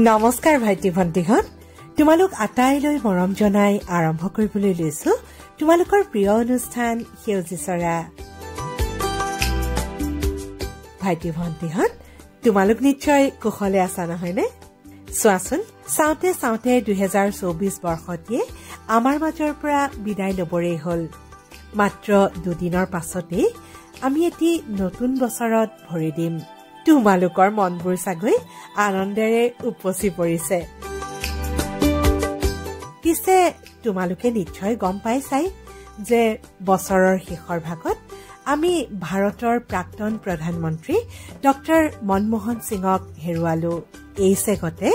নমস্কাৰ ভাইটি ভণ্টিহত, তোমালোক আটাইলৈ মৰম জনাই আৰম্ভ কৰিবলৈ লৈছো তোমালোকৰ প্ৰিয় অনুষ্ঠান সেউজী চৰা। ভাইটি ভণ্টিহত, তোমালোক নিশ্চয় কুশলে আছা নহয়নে? চোৱাচোন, চাওঁতে চাওঁতে 2024 বৰ্ষটিয়ে আমাৰ মাজৰ পৰা বিদায় লবৰেই হল। মাত্ৰ দুদিনৰ পাছতেই আমি এটি নতুন বছৰত ভৰি দিম। তোমালোকৰ মনবোৰ চাগৈ আনন্দেৰে উপচি পৰিছে। পিছে তোমালোকে নিশ্চয় গম পাইছাই যে বছৰৰ শেষৰ ভাগত আমি ভাৰতৰ প্ৰাক্তন প্ৰধানমন্ত্ৰী ডক্টৰ মনমোহন সিঙক হেৰুৱালো। এই চেগতে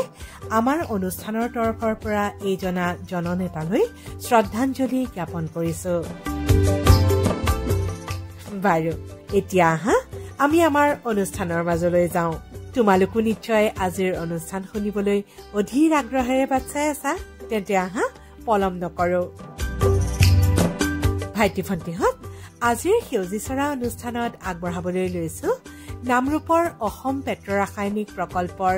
আমাৰ অনুষ্ঠানৰ তৰফৰ পৰা এইজনা জননেতালৈ শ্ৰদ্ধাঞ্জলি জ্ঞাপন কৰিছো। বাৰু, এতিয়া আহা আমি আমাৰ অনুষ্ঠানৰ মাজলৈ যাওঁ। তোমালোকো নিশ্চয় আজিৰ অনুষ্ঠান শুনিবলৈ অধীৰ আগ্ৰহেৰে বাট চাই আছা। তেন্তে আহা পলম নকৰো। ভাইটি ভণ্টিহত, আজিৰ সেউজী চৰা অনুষ্ঠানত আগবঢ়াবলৈ লৈছো নামৰূপৰ অসম পেট্ৰ ৰাসায়নিক প্ৰকল্পৰ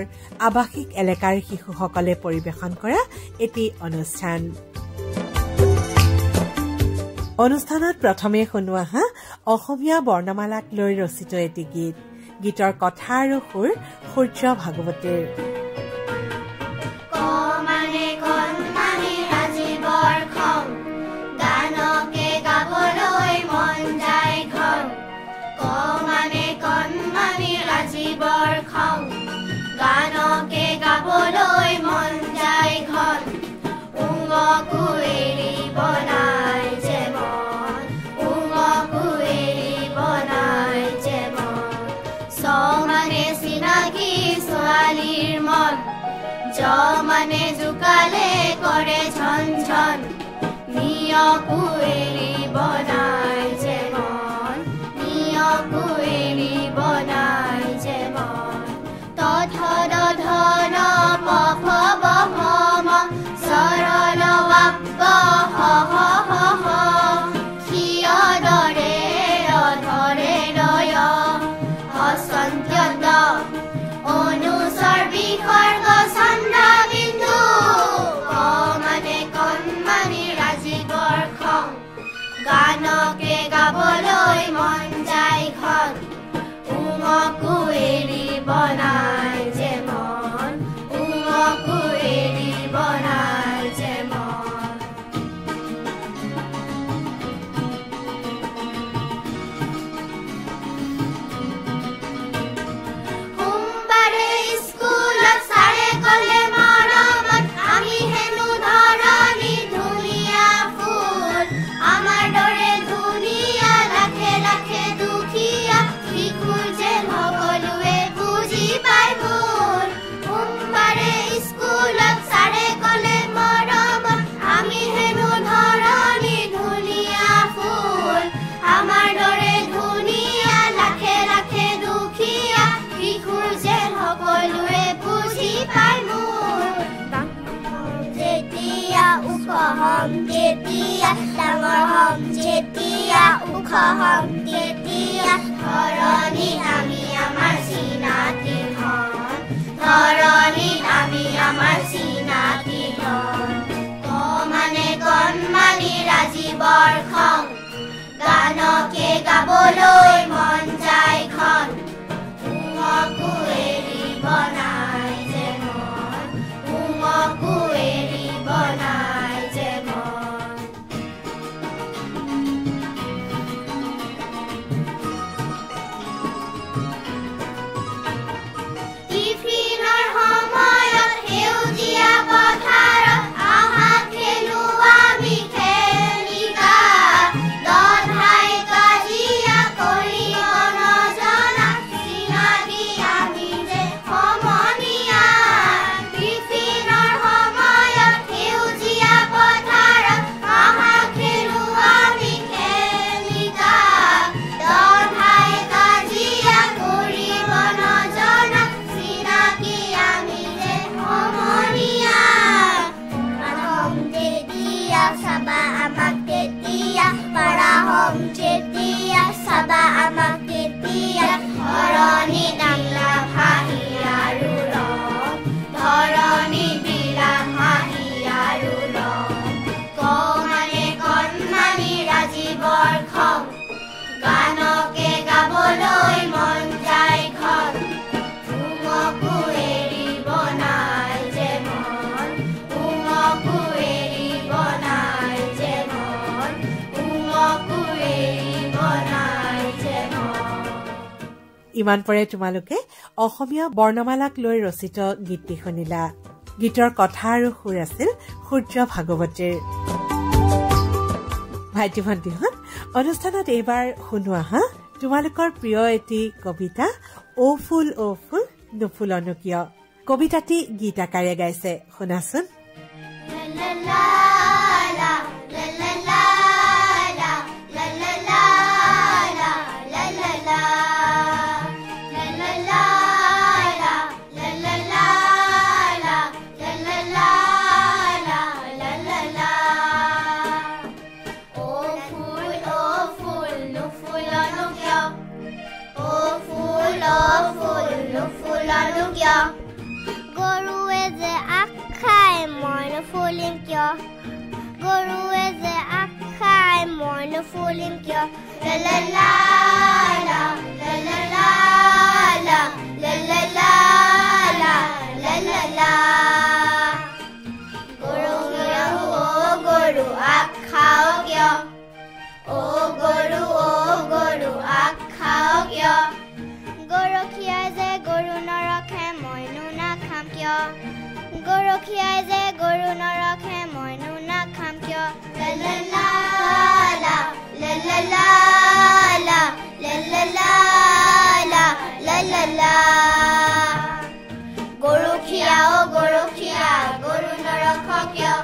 আৱাসিক এলেকাৰ শিশুসকলে পৰিৱেশন কৰা এটি অনুষ্ঠান। অনুষ্ঠানত প্ৰথমে শুনোৱা হা অসমীয়া বৰ্ণমালাক লৈ ৰচিত এটি গীত। গীতৰ কথা আৰু সুৰ সূৰ্য ভাগৱতীৰ। মানে জুকালে কৰে ঝন ঝন, নিয়কু এৰিব নাই যে মন, নিয়কু এৰিব নাই যে মন। তথ ধন পফ বম সৰল ৱাপ্প হ হ হ হ, ক্ষিয় দৰে অধৰে ৰয় হসন্ত্যত অনুসৰ বিসৰ্গ ছন্দ বিন্দু। মানে কণমানি ৰাজীৱৰ খং, গানকে গাবলৈ মন যায় ঘন, উঙকো এৰিব নাই যে মন, উঙকো এৰিব নাই যে মন। সোমবাৰে স্কুলত ছাৰে ক'লে মৰমত, আমি হেনো ধৰণী ধুনীয়া ফুল, আমাৰ দৰে ধুনীয়া লাখে লাখে দুখীয়া শিশুৰ যেন সকলোৱে বুজি পায় ভুল। সোমবাৰে স্কুলত ছাৰে ক'লে মৰমত, আমি হেনো ধৰণী ধুনীয়া ফুল, আমাৰ দৰে ধুনীয়া লাখে লাখে দুখীয়া শিশুৰ যেন সকলোৱে বুজি পায় মোৰ। যেতিয়া ওখ হম তেতিয়া, ডাঙৰ হম যেতিয়া, ওখ হম তেতিয়া, ধৰণীত আমি আমাৰ চিনাকি হম, ধৰণীত আমি আমাৰ চিনাকি হম। মানে কণমানি ৰাজীৱৰ খং, গানকে গাবলৈ মন যায় ঘন, উঙকো এৰিব নাই যে মন, উঙকো এৰিব নাই যে মন। টিফিনৰ সময়ত সেউজীয়া পথাৰত আহা খেলো আমি খেলিকা, দধাই কাজিয়া কৰিব নজনা, চিনাকি আমি যে সমনীয়া। টিফিনৰ সময়ত সেউজীয়া পথাৰত আহা খেলো আমি খেলিকা, দধাই কাজিয়া কৰিব নজনা, চিনাকি আমি যে সমনীয়া। হম যেতিয়া চাবা আমাক তেতিয়া, পাৰা হম যেতিয়া চাবা আমাক তেতিয়া, ধৰণী নামলা ভাহি আৰু ৰং, ধৰণী ইমান পৰে তোমালোকে অসমীয়া বৰ্ণমালাক লৈ ৰচিত গীতটি শুনিলা। গীতৰ কথা আৰু সুৰ আছিল সূৰ্য ভাগৱতীৰ। ভাইটি ভণ্টিহঁত, অনুষ্ঠানত এইবাৰ শুনোৱা হা তোমালোকৰ প্ৰিয় এটি কবিতা অ ফুল নুফুলনো কিয়। কবিতাটি গীত আকাৰে গাইছে, শুনাচোন। গৰুৱে যে আখ খাই মই নুফুলিম কিয়, গৰুৱে যে আখ খাই মই নুফুলিম কিয়। গৰু আখ খাও কিয়, অ গৰু আখ খাও কিয়। গৰখীয়াই যে গৰু নৰখে মইনো নাখাম কিয়, গৰখীয়াই যে গৰু নৰখে মইনো নাখাম কিয়। গৰখীয়া অ গৰখীয়া গৰু নৰখ কিয়,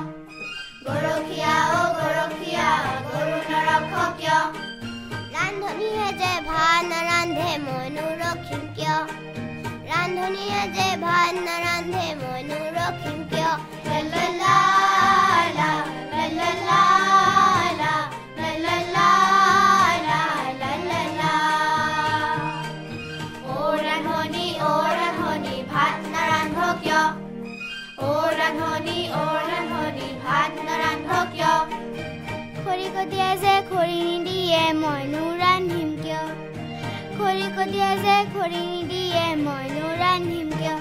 গৰখীয়া অ গৰখীয়া গৰু নৰখ কিয়। ৰান্ধনীয়ে যে ভাত নাৰান্ধে মইনো ৰখিম কিয়, ৰান্ধনীয়ে যে ভাত নাৰান্ধে মইনো ৰখিম কিয়। অ ৰান্ধনী ভাত নাৰান্ধ কিয়, অ ৰান্ধনী ভাত নাৰান্ধ কিয়। খৰি কটিয়াই যে খৰি নিদিয়ে মইনো ৰান্ধিম কিয়, খৰি কটিয়াই যে খৰি নিদিয়ে মইনো ৰান্ধিম কিয়।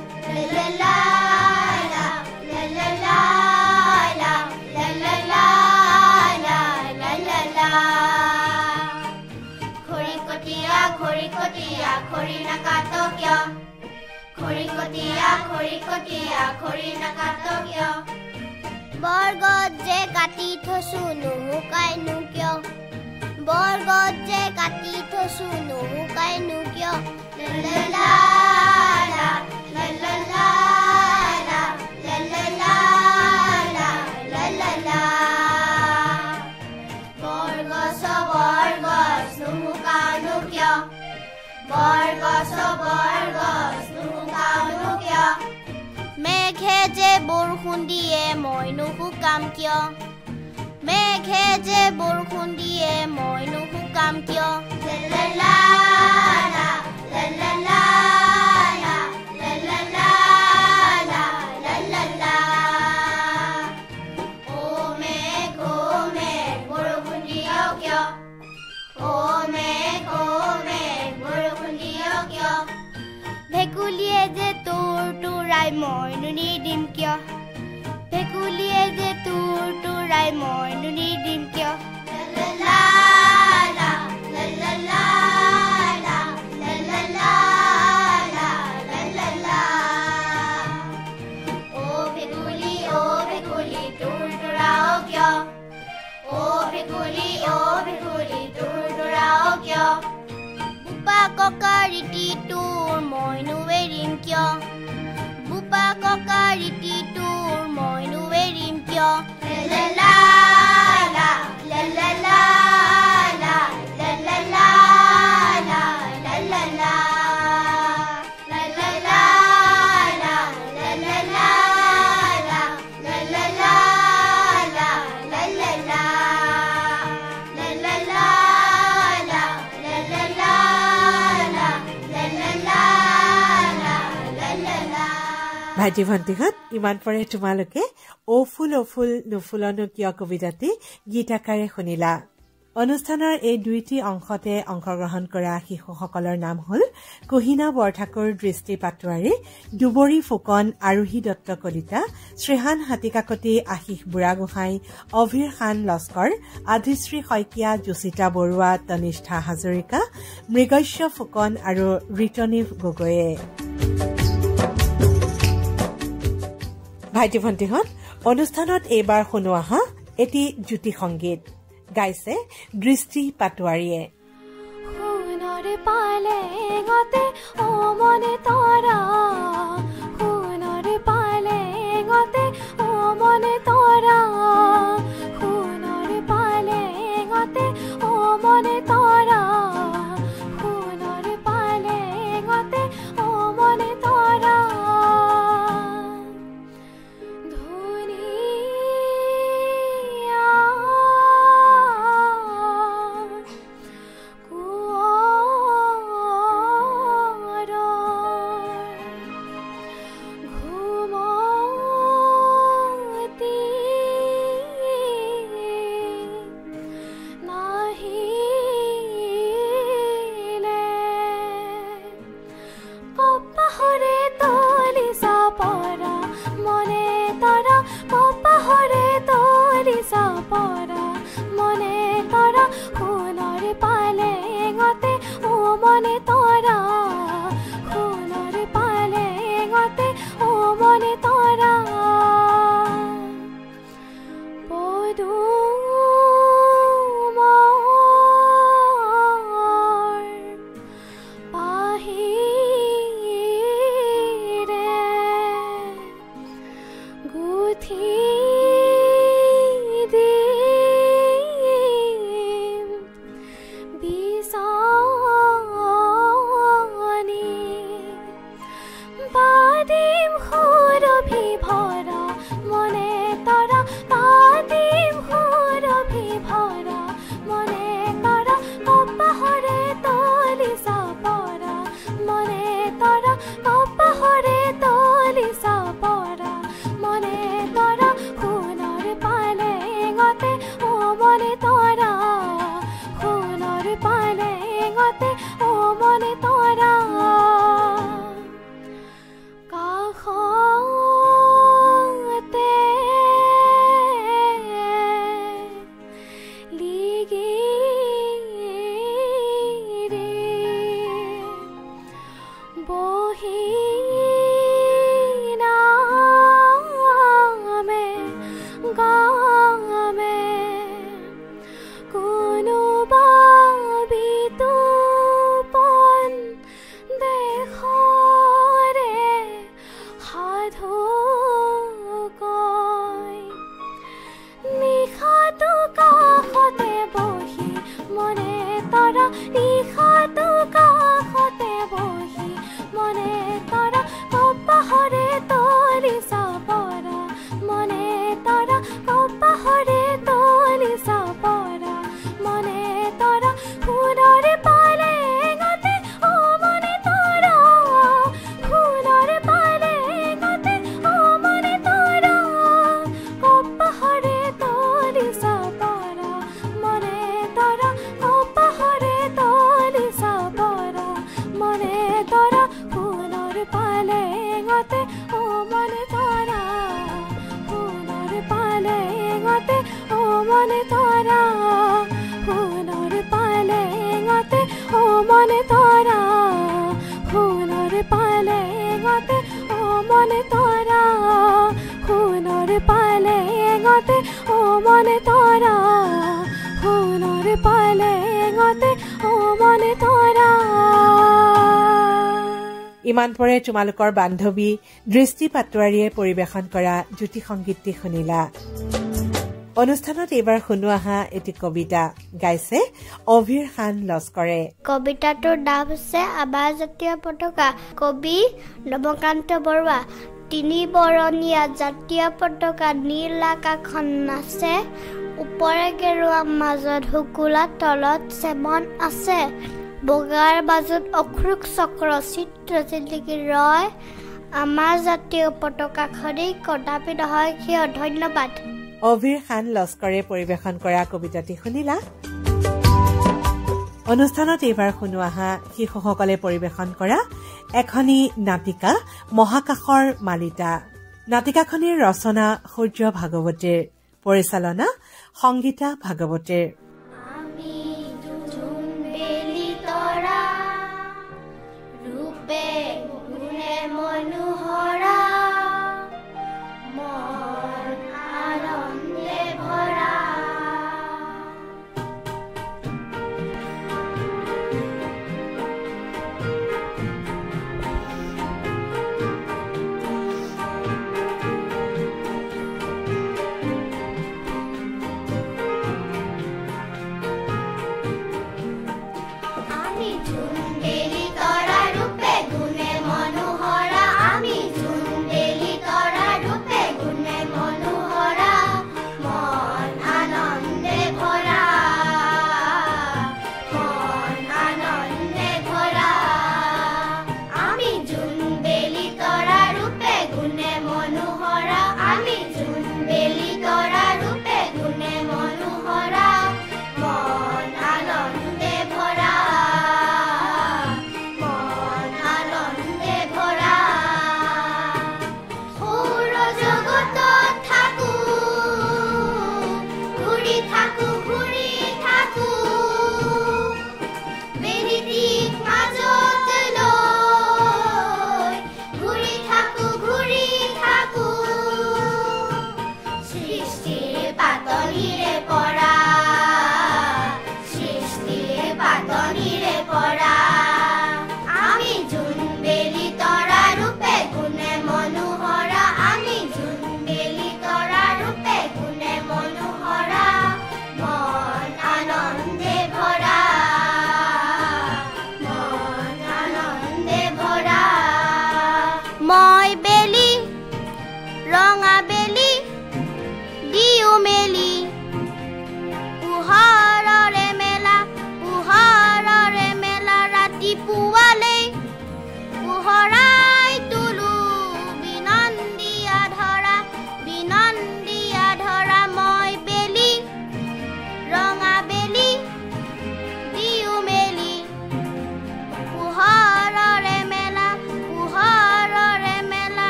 খৰি কটীয়া খৰি নাকাট কিয়, খৰি কটীয়া খৰি নাকাট কিয়। বৰগত যে কাটি থৈছো নুশুকাইনো কিয়, বৰগত যে কাটি থৈছো নুশুকাইনো কিয়। বৰগছ নুশুকাওনো কিয়, বৰগছ নুশুকাওনো কিয়। মেঘে যে বৰষুণ দিয়ে মইনো শুকাম কিয়, মেঘে যে বৰষুণ দিয়ে মইনো শুকাম কিয়। অ মেঘ বৰষুণ দিয় কিয়, অ মেঘ বৰষুণ দিয় কিয়। ভেকুলীয়ে যে তোৰাই মইনো নিদিম কিয়, ভেকুলীয়ে যে তোৰাই মইনো নিদিম কিয়। অ ভেকুলী তোৰাও কিয়, অ ভেকুলী তোৰাও কিয়। বোপা ককা ৰীতি তোৰ মইনো এৰিম কিয়, বোপা ককা ৰীতি তোৰ মইনো এৰিম কিয়। ভাইটি ভণ্টিহঁত, ইমান পৰে তোমালোকে অ ফুল নুফুলনো কিয় কবিতাটি গীত আকাৰে শুনিলা। অনুষ্ঠানৰ এই দুইটি অংশতে অংশগ্ৰহণ কৰা শিশুসকলৰ নাম হ'ল কহিনা বৰঠাকুৰ দৃষ্টি পাটোৱাৰী, দুবৰী ফুকন, আৰোহী দত্ত কলিতা, শ্ৰীহান হাতীকাকতি, আশিষ বুঢ়াগোহাঁই, অভিৰ খান লস্কৰ, আধিশ্ৰী শইকীয়া, জুচিতা বৰুৱা, তনিষ্ঠা হাজৰিকা, মৃগস্য ফুকন আৰু ৰিতনীভ গগৈয়ে। ভাইটি ভণ্টিহঁত, অনুষ্ঠানত এইবাৰ শুনোৱা হা এটি জ্যোতি সংগীত গাইছে দৃষ্টি পাটোৱাৰীয়ে। সোণৰ পালে গতে ও মনে তৰা, সোণৰ পালে গতে ও মনে তৰা, সোণৰ পালে গতে ও মনে তৰা, সোণৰ পালে গতে ও মনে তৰা। ইমান পৰে তোমালোকৰ বান্ধৱী দৃষ্টি পাটোৱাৰীয়ে পৰিবেশন কৰা জ্যোতি সংগীতটি শুনিলা। অনুষ্ঠানত এইবাৰ শুনোৱা হা এটি কবিতা গাইছে অভিৰ খান লস্কৰে। কবিতাটোৰ নাম হৈছে আমাৰ জাতীয় পতাকা। কবি নৱকান্ত বৰুৱা। তিনি বৰণীয়া জাতীয় পতাকা নীল আকাশখন নাচে, ওপৰে গেৰুৱা মাজত শুকুলা তলত চেমন আছে, বগাৰ মাজত অখৰোক চক্ৰ চিত্ৰ জিলিকি ৰয়, আমাৰ জাতীয় পতাকাখনেই কদাপি নহয় কিয়। ধন্যবাদ। অভিৰ খান লস্কৰে পৰিবেশন কৰা কবিতাটি শুনিলা। অনুষ্ঠানত এইবাৰ শুনো আহা শিশুসকলে পৰিৱেশন কৰা এখনি নাটিকা মহাকাশৰ মালিতা। নাটিকাখনিৰ ৰচনা সূৰ্য ভাগৱতীৰ, পৰিচালনা সংগীতা ভাগৱতীৰ।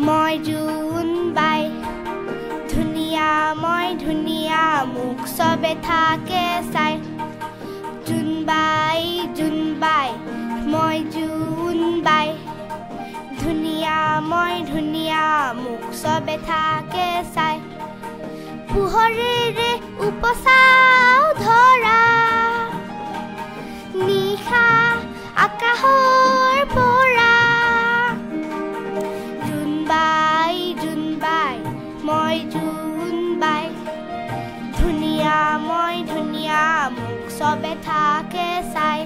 মই জোনবাই ধুনীয়া মই ধুনীয়া মুখ চবে থাকে চাই জোনবাই জোনবাই মই জোনবাই ধুনীয়া মই ধুনীয়া মুখ চবে থাকে চাই পোহৰেৰে উপচাও ধৰা নিশা আকাশৰ পৰা মই জোনবাই ধুনীয়া মই ধুনীয়া মুখ চবে থাকে চাই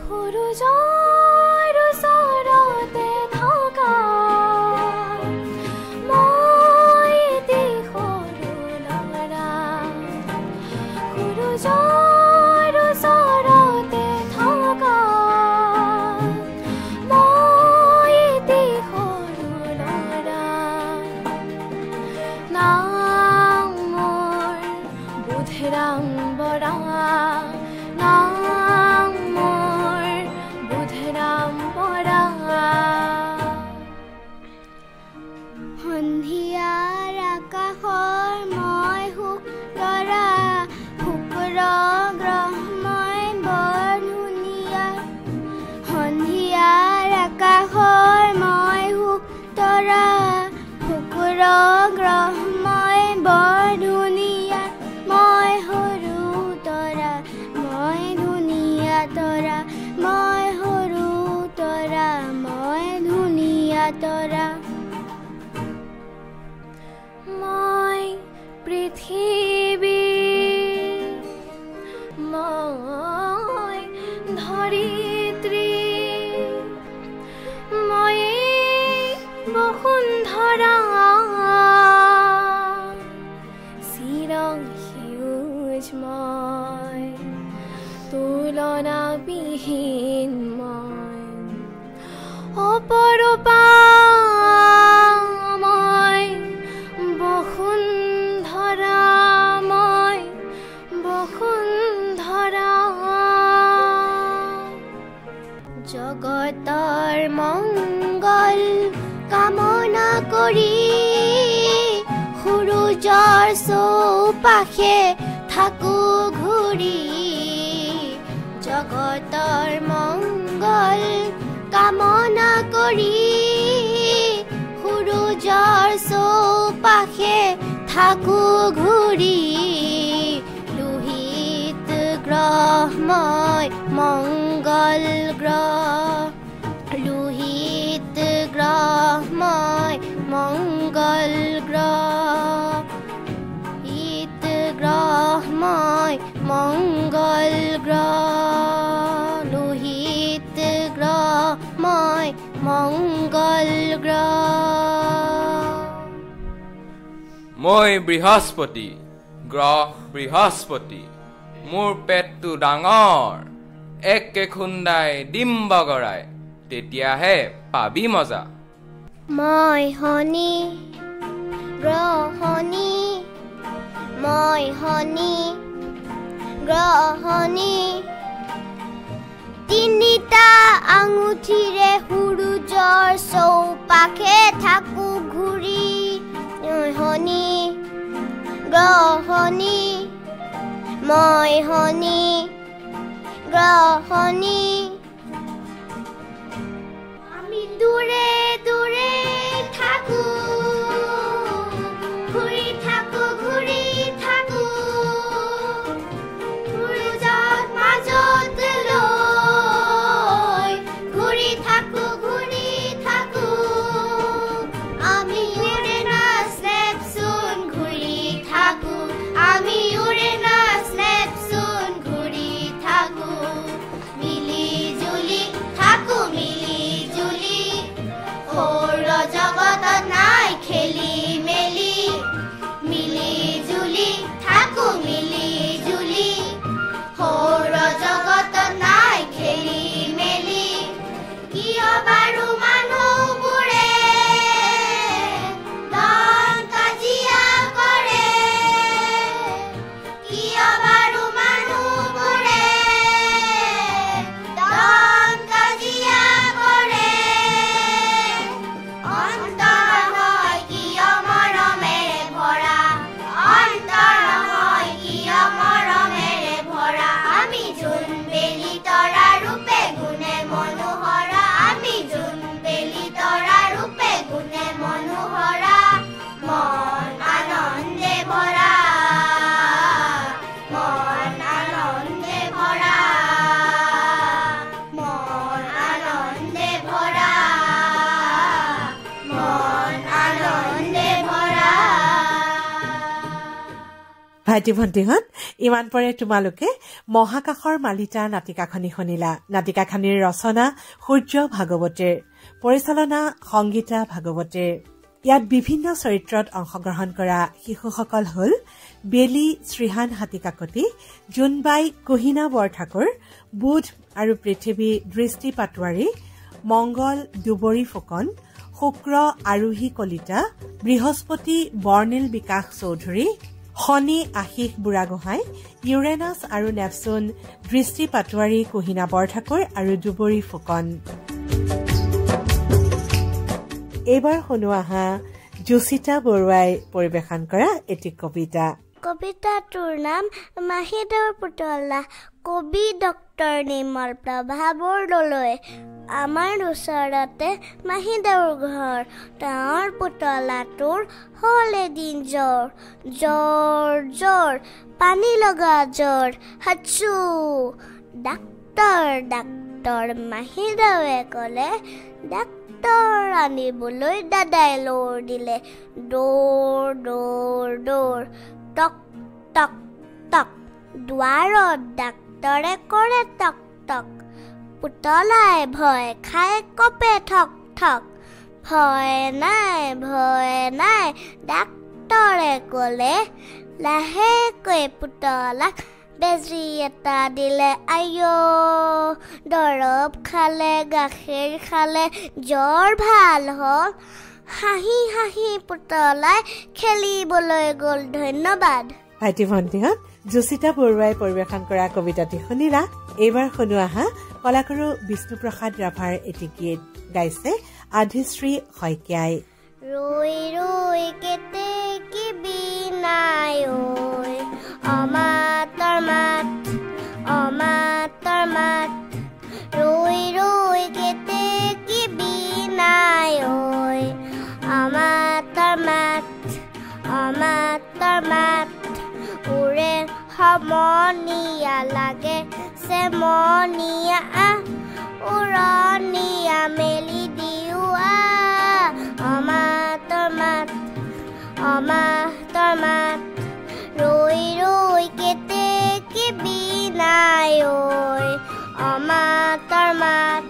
সূৰুজৰ ওচৰতে থকা মই এটি সৰু ল'ৰা সূৰুজৰ ওচৰতে থকা সন্ধিয়াৰ আকাশৰ মই সুখ তৰা শুক্ৰ গ্ৰহ মই বৰ ধুনীয়া সন্ধিয়াৰ আকাশৰ মই সুখ তৰা শুক্ৰ গ্ৰহ মই বৰ ধুনীয়া মই সৰু তৰা মই ধুনীয়া তৰা মই সৰু তৰা মই ধুনীয়া তৰা মই পৃথিৱী মই ধৰিত্ৰী মই বসুন্ধৰা চিৰ সেউজ মই তুলনা বিহীন মই অপৰূপা মই বসুন্ধৰা মই বসুন্ধৰা জগতৰ মংগল কামনা কৰি সূৰুযৰ চৌপাশে থাকো ঘূৰি জগতৰ মংগল কামনা কৰি সূৰুযৰ চৌপাশে থাকো ঘূৰি লোহিত গ্ৰহ মই মংগল গ্ৰহ লোহিত গ্ৰহ মই মংগল গ্ৰহ লোহিত গ্ৰহ মই মংগল গ্ৰহ লোহিত গ্ৰহ মই মংগল গ্ৰহ মই বৃহস্পতি গ্ৰহ বৃহস্পতি মোৰ পেটটো ডাঙৰ একে খুন্দাই ডিম্ব গৰাই তেতিয়াহে পাবি মজা মই শনি গ্ৰহ শনি মই শনি গ্ৰহ শনি তিনিটা আঙুঠিৰে সূৰুযৰ চৌপাশে থাকো ঘূৰি শনি গ্ৰহ শনি মই শনি গ্ৰহ শনি আমি দূৰে দূৰে থাকো ঘূৰি থাকো ঘূৰি থাকো সূৰুযৰ মাজত লৈ ঘূৰি থাকো আমি ইউৰেনাছ নেপচুন ঘূৰি থাকো আমি ইউৰেনাছ নেপচুন ঘূৰি থাকো মিলি জুলি থাকো মিলি জুলি সৌৰ জগতত নাই খেলি মেলি মিলি জুলি থাকো মিলি জুলি সৌৰ জগতত নাই খেলি মেলি কিয় বাৰু মানুহবোৰে দন কাজিয়া কৰে কিয় বাৰু মানুহবোৰে দন কাজিয়া কৰে অন্তৰ হয় কিয় মৰমেৰে ভৰা অন্তৰ হয় কিয় মৰমেৰে ভৰা আমি জোন বেলি তৰা ৰূপে গুণে মনোহৰা আমি জোন বেলি তৰা ৰূপে গুণে মনোহৰা মন আনন্দে ভৰা মন আনন্দে ভৰা মন আনন্দে ভৰা মন আনন্দে ভৰা ভাইটি ভণ্টিহঁত ইমান পৰে তোমালোকে মহাকাশৰ মালিতা নাটিকাখনি শুনিলা নাটিকাখনিৰ ৰচনা সূৰ্য ভাগৱতীৰ পৰিচালনা সংগীতা ভাগৱতীৰ ইয়াত বিভিন্ন চৰিত্ৰত অংশগ্ৰহণ কৰা শিশুসকল হল বেলি শ্ৰীহান হাতীকাকতি জোনবাই কুহিনা বৰঠাকুৰ বুধ আৰু পৃথিৱী দৃষ্টি পাটোৱাৰী মংগল দুবৰী ফুকন শুক্ৰ আৰোহী কলিতা বৃহস্পতি বৰ্ণিল বিকাশ চৌধুৰী শনি আশিষ বুঢ়াগোহাঁই ইউৰেনাছ আৰু নেপচুন দৃষ্টি পাটোৱাৰী কুহিনা বৰঠাকুৰ আৰু দুবৰী ফুকন এইবাৰ শুনো আহা জুচিতা বৰুৱাই পৰিৱেশন কৰা এটি কবিতা কবিতাটোৰ নাম মাহিদেউৰ পুতলা কবি ডক্টৰ নিৰ্মল প্ৰভা বৰদলৈ আমাৰ ওচৰতে মাহিদেউৰ ঘৰ তেওঁৰ পুতলাটোৰ হ'ল এদিন জ্বৰ জ্বৰ জ্বৰ পানী লগা জ্বৰ হাচু ডাক্তৰ ডাক্তৰ মাহিদেউৱে ক'লে ডাক্তৰ আনিবলৈ দাদাই লৰ দিলে দৌৰ দৌৰ দৌৰ টক টক টক দুৱাৰত ডাক্তৰে কৰে টক টক পুতলাই ভয় খাই কপে ঠক ঠক ভয় নাই ডাক্তৰে ক'লে লাহেকৈ পুতলাক বেজি এটা দিলে আইও দৰৱ খালে গাখীৰ খালে জ্বৰ ভাল হ'ল হাঁহি হাঁহি পুতলাই খেলিবলৈ গ'ল ধন্যবাদ ভাইটি ভণ্টিহঁত জোচিতা বৰুৱাই পৰিৱেশন কৰা কবিতাটি শুনিলা এইবাৰ শুনো আহা কলাগুৰু বিষ্ণুপ্ৰসাদ ৰাভাৰ এটি গীত গাইছে আধিশ্ৰী শইকীয়াই ৰৈ ৰৈ কেতেকী বিনাই ঐ অমাতৰ মাত ৰৈ ৰৈ কেতেকী বিনাই ঐ অমাতৰ মাত উৰে সমনীয়া লাগে চেমনীয়া উৰণীয়া মেলি দিও অমাতৰ মাত ৰৈ ৰৈ কেতেকী বিনাই ঐ অমাতৰ মাত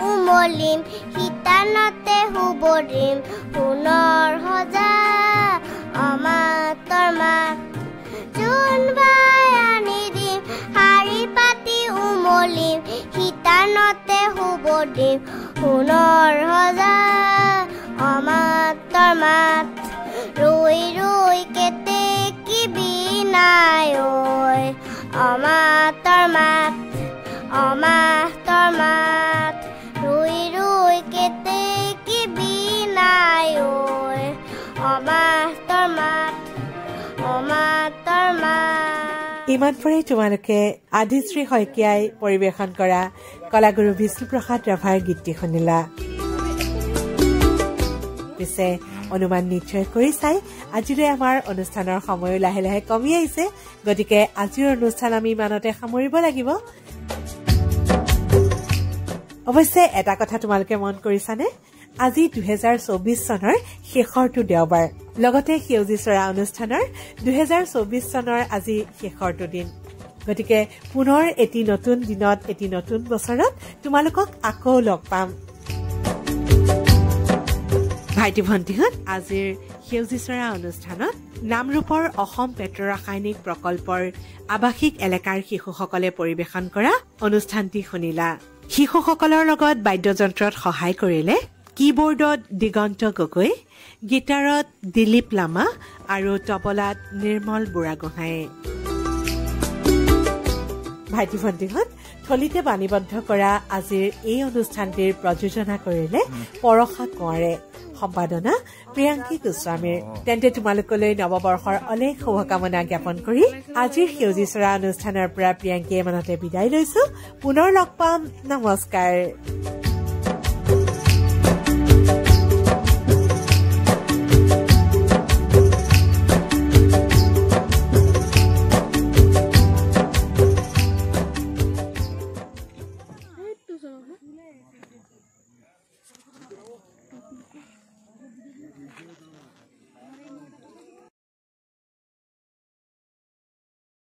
উমলিম শীতানতে শুবৰিম সোণৰ সজা অমাতৰ মাত জোনবাই আনি দিম শাৰী পাতি উমলিম শীতানতে শুবৰিম সোণৰ সজা অমাতৰ মাত ৰৈ ৰৈ কেতেকী বিনাই ঐ অমাতৰ মাত ৰৈ ৰৈ কেতেকী বিনাই ঐ অমাতৰ মাত ইমান পৰে তোমালোকে আধিশ্ৰী শইকীয়াই পৰিৱেশন কৰা কলাগুৰু বিষ্ণুপ্ৰসাদ ৰাভাৰ গীতটি শুনিলা পিছে অনুমান নিশ্চয় কৰি চাই আজিলৈ আমাৰ অনুষ্ঠানৰ সময় লাহে লাহে কমি আহিছে গতিকে আজিৰ অনুষ্ঠান আমি ইমানতে সামৰিব লাগিব অৱশ্যে এটা কথা তোমালোকে মন কৰিছানে আজি 2024 চনৰ শেষৰটো দেওবাৰ লগতে সেউজী চৰা অনুষ্ঠানৰ 2024 চনৰ আজি শেষৰটো দিন গতিকে পুনৰ এটি নতুন দিনত এটি নতুন বছৰত তোমালোকক আকৌ লগ পাম ভাইটি ভণ্টিহঁত আজিৰ সেউজী চৰা অনুষ্ঠানত নামৰূপৰ অসম পেট্ৰ ৰাসায়নিক প্ৰকল্পৰ আৱাসিক এলেকাৰ শিশুসকলে পৰিৱেশন কৰা অনুষ্ঠানটি শুনিলা শিশুসকলৰ লগত বাদ্যযন্ত্ৰত সহায় কৰিলে কিবৰ্ডত দিগন্ত গগৈ গিটাৰত দিলীপ লামা আৰু তবলাত নিৰ্মল বুঢ়াগোহাঁই ভাইটি ভণ্টিহঁত থলিতে বাণীবদ্ধ কৰা আজিৰ এই অনুষ্ঠানটিৰ প্ৰযোজনা কৰিলে পৰশা কোঁৱাৰে সম্পাদনা প্ৰিয়াংকী গোস্বামীৰ তেন্তে তোমালোকলৈ নৱবৰ্ষৰ অলেখ শুভকামনা জ্ঞাপন কৰি আজিৰ সেউজী চৰা অনুষ্ঠানৰ পৰা প্ৰিয়াংকীয়ে মনতে বিদায় লৈছো পুনৰ লগ পাম নমস্কাৰ